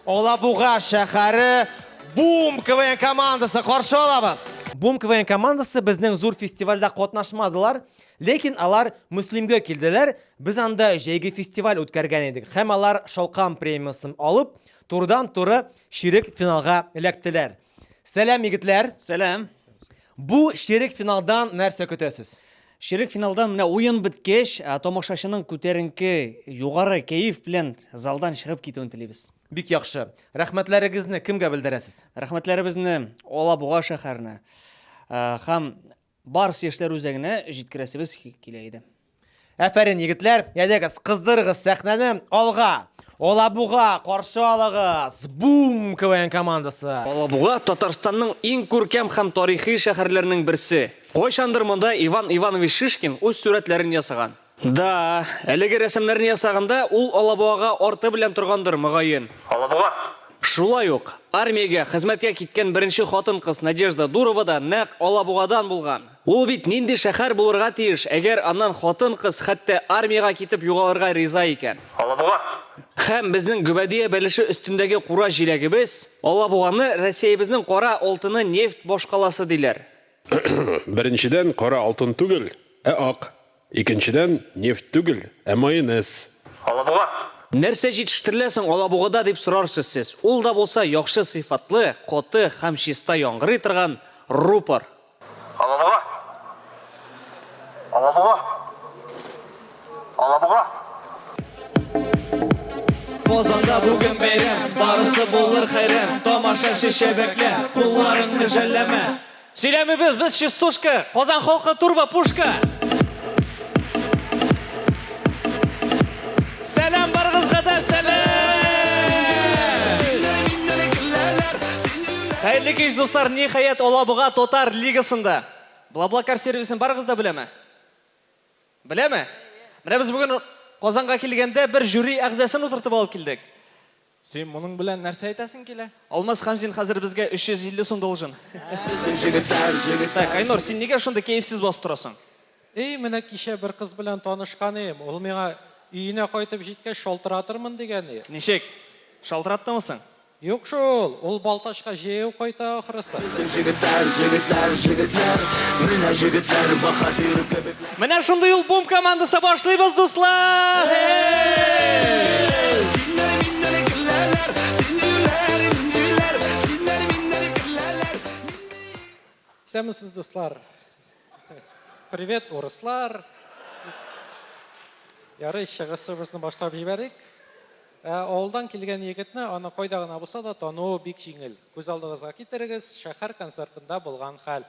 Алабуга шәһәре Бум КВН командасы қаршы алабыз. Бум КВН командасы безнең зур фестивальдә катнашмадылар, ләкин алар Муслимгә килделәр. Без анда җәйге фестиваль үткәргән идек. Һәм алар Шалкан премиясын алып, турыдан-туры ширек финалга эләктеләр. Сәлам, егетләр. Сәлам. Бу ширек финалдан нәрсә көтәсез? Ширек финалдан менә уен биткәч, тамашачының күтәренке югары кәеф белән залдан чыгып китүен телибез. Бик яхшы. Рәхмәтләрегезне кемгә белдерәсез? Рәхмәтләребезне Алабуга шәһәренә һәм барс яшьләр үзәгенә җиткерәсебез килә иде. Әфәрин, егетләр, ядегез, кыздырыгыз сәхнәне алга. Алабуга каршы алыгыз. Бум КВН командасы. Алабуга Татарстанның иң күркәм һәм тарихи шәһәрләренең берсе. Кайчандыр монда Иван Иванович Шишкин үз сурәтләрен ясаган. Да, әлеге рәсемнәрне ясаганда ул Алабугага арты белән торгандыр мөгаен. Алабуга. Шулай ук армиягә хезмәткә киткән беренче хатын-кыз Надежда Дурова да нәкъ Алабугадан булган. Ул бит нинди шәһәр булырга тиеш, әгәр аннан хатын-кыз хәтта армиягә китеп югалырга риза икән. Алабуга. Һәм безнең Гөбәдия бәлеше үстендәге кура җиләгебез Алабуганы Россиябезнең кара алтыны нефть башкаласы диләр. Беренчедән кара алтын түгел, ак. Икенчедән нефть түгел, майонез. Алабуга. Нәрсә җитештереләсең Алабугада дип сорарсыз сез. Ул да булса яхшы сыйфатлы, коты һәм чиста яңгырый торган рупор. Алабуга. Алабуга. Алабуга. Казанда бүген бәйрәм, барысы булыр хәйран. Тамашачы шәбәклә, кулларыңны жәлләмә. Сөйләмибез без частушка, Казан халкы турба пушка. Сәлам барыгызга да сәлам. Хәерле кич дуслар, ниһаять Алабуга Тотар лигасында. Блаблакар сервисын барыгыз да беләме? Беләме? Менә без бүген Казанга килгәндә бер жюри әгъзасын утыртып алып килдек. Сен моның белән нәрсә әйтәсең килә? Алмаз Хамзин хәзер безгә 350 сум должен. Так, Айнур, син нигә шунда кәефсез басып торасың? Менә кичә бер кыз белән танышкан идем. Ул миңа өенә кайтып җиткәч шалтыратырмын дигән иде. Ничек? Шалтыраттымысың? Юк шул, ул Балташка җәяү кайта ахрысы. Менә шундый ул бум командасы башлыйбыз, дуслар! Сәмсез дуслар. Привет, урыслар. Ярый, чыгышыбызны башлап җибәрик. Авылдан килгән егетне аны кайда гына булса да тануы бик җиңел. Күз алдыгызга китерегез, шәһәр концертында булган хәл.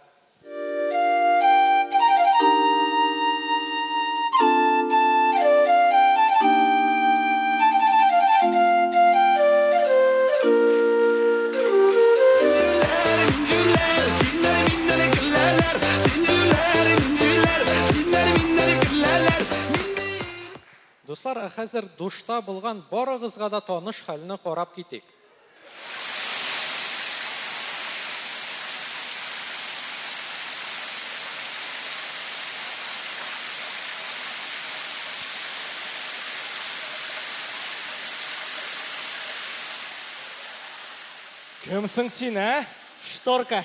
Дуслар, хәзер душта булган барыгызга да таныш хәлне карап китик. Кемсең син, ә? Шторка.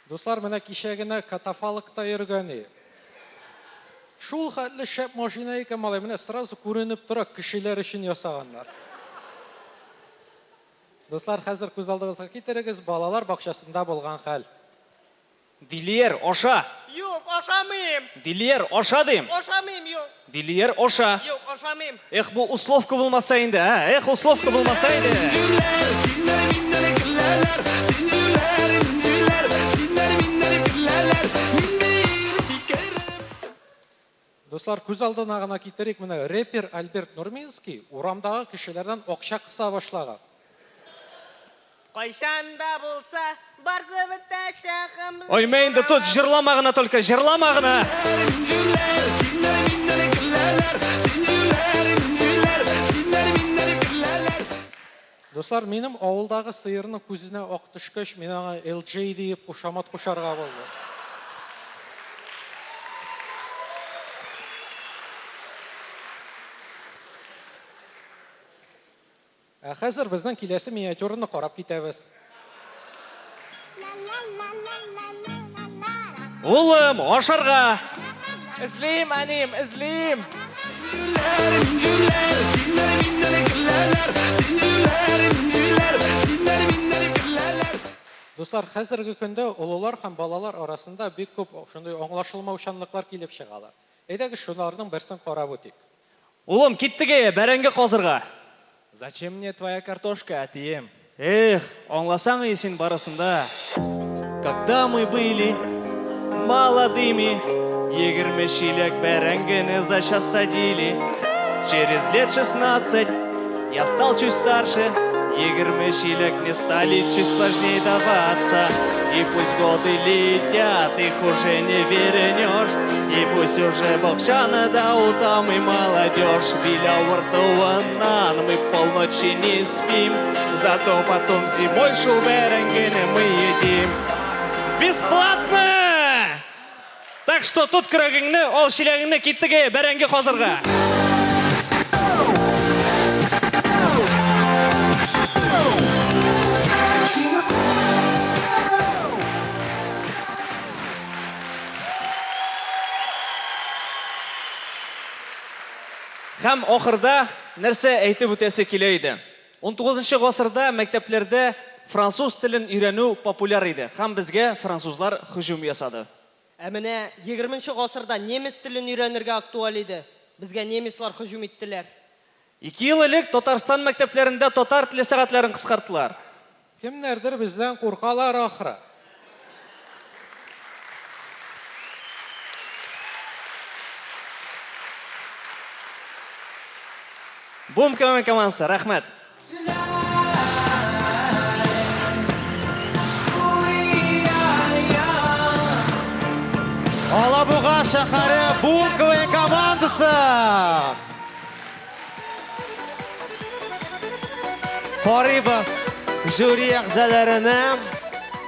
Дуслар, менә кичә генә катафалкта йөргән иде. Шул хәтле шәп машина икән, малай, менә сразу күренеп тора, кешеләр өчен ясаганнар. Дуслар, хәзер күз алдыгызга китерегез, балалар бакчасында булган хәл. Дилиер, аша! Юк, ашамыйм. Дилиер, аша дим! Ашамыйм, юк. Дилиер, аша! Юк, ашамыйм. Эх, бу условка булмаса инде, ә? Эх, условка булмаса инде! Дуслар, күз алдына гына китерик, менә рэпер Альберт Нурминский урамдагы кешеләрдән акча кыса башлаган. Кайшанда булса, барсы бетә шәхем. Ой, инде тут җырлама гына только, җырлама гына! Дуслар, минем авылдагы сыерның күзенә ак төшкәч, мин аңа LJ дип кушамат кушарга булды. Хәзер безнең киләсе миниатюраны карап китәбез. Улым, ашарга. Izleyim annem, izleyim. Дуслар, хәзерге көндә олылар һәм балалар арасында бик күп шундый аңлашылмаучанлыклар килеп чыгалар. Әйдәгез шуларның берсен карап үтик. Улым, киттеге, бәрәңге казырга. Зачем мне твоя картошка, атием? Эх, аңласаң син барысында. Когда мы были молодыми, 20 шилек бәрәңгене за час садили. Через лет 16 я стал чуть старше, 20 шилек мне стали чуть сложнее даваться. И пусть годы летят, их уже не вернешь. И пусть уже бокчана да утам и молодежь. Биля вартуанан, мы полночи не спим. Зато потом зимой шуберенгены мы едим. Бесплатно! Так что тут крагыңны, ол шилегіңні киттіге бәрәңге қозырға. Һәм ахырда нәрсә әйтеп үтәсе килә иде. 19 гасырда мәктәпләрдә француз телен өйрәнү популяр иде. Һәм безгә французлар һөҗүм ясады. Ә менә 20 гасырда немец телен өйрәнергә актуаль иде. Безгә немецлар һөҗүм иттеләр. 2 ел элек Татарстан мәктәпләрендә татар теле сәгатьләрен кыскарттылар. Кемнәрдер бездән куркалар ахры. Бум командасы, рәхмәт. Алабуга шәһәре Бум КВН командасы. Карыйбыз жюри әгъзаларына.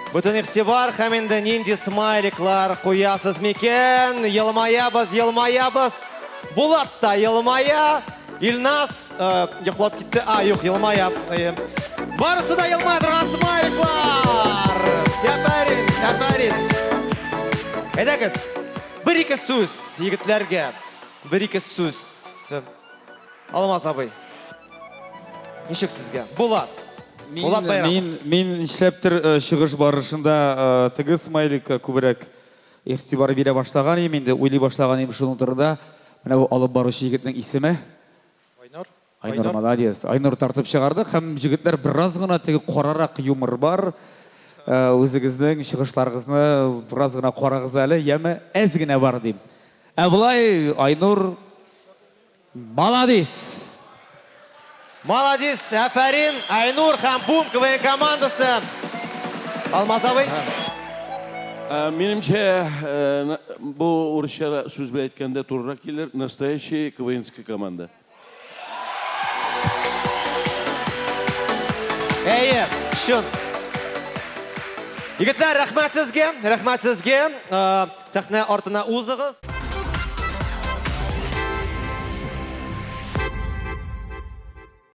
Бүтән игътибар һәм инде нинди смайликлар куясыз микән? Елмаябыз. Булат та елмая. Илнас йоклап китте. Юк, елмая. Барысы да елмая торган смайликлар. Яфарин. Әйдәгез, бір-ике сүз егетләргә. Бір-ике сүз. Алмаз абый. Ничек сезгә? Булат. Булат Байрамов. Мин эшләптер чыгыш барышында теге смайликка күбрәк игътибар бирә башлаган идем, инде уйлый башлаган идем шуның турында. Менә бу алып баручы егетнең исеме Айнур, молодец. Айнур тартып чыгарды һәм җегетләр бераз гына теге карарак юмор бар. Үзегезнең чыгышларыгызны бераз гына карагыз әле, яме әз генә бар дим. Булай Айнур молодец. Молодец, Афарин, Айнур һәм Бум КВН командасы. Алмаз абый. Менимчә, бу урысча сүз белән әйткәндә турырак килер, настоящая КВНская команда. Әйе, шун. Егетләр, рәхмәт сезгә. Сәхнә артына узыгыз.